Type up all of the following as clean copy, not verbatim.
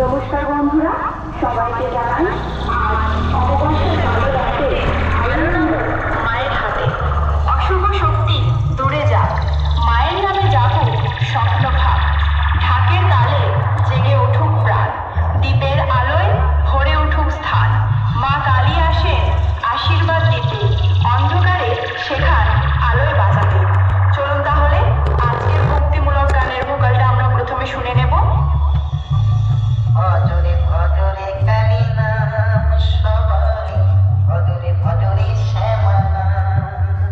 নমস্কার বন্ধুরা, সবাইকে জানাই আজ অমাবস্যার ভালো রাতে আনন্দ মায়ের হাতে। অশুভ শক্তি দূরে যাক, মায়ের নামে জাগুক স্বপ্ন ভাব। ঢাকের তালে জেগে উঠুক প্রাণ, দ্বীপের আলোয় ভরে উঠুক স্থান। মা কালী আসেন আশীর্বাদ দিতে, অন্ধকারে শেখান আলোয় বাঁচাতে। চলুন তাহলে আজকের ভক্তিমূলক গানের ভোকালটা আমরা প্রথমে শুনে নেব। ভজরে ভজরে কালী নাম সবাই, ভজরে ভজরে শ্যামা নাম।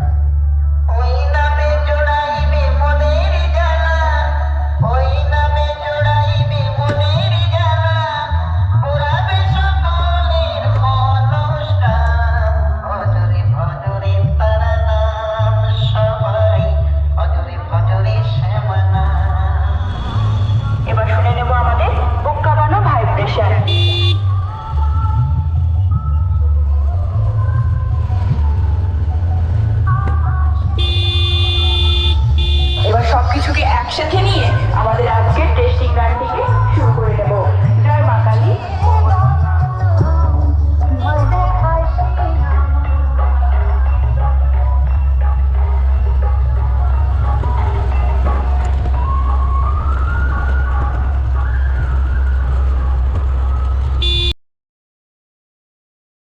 ওই নামে জোড়াইবে মনের জ্বালা, ওই নামে জোড়াইবে মনের জ্বালা। পুরাবে সকলের মনস্কাম, ভজরে ভজরে তারা নাম সবাই, ভজরে ভজরে শ্যামা নাম। এবার শুনে নেব আমাদের বুক কাঁপানো ভাইব্রেশন।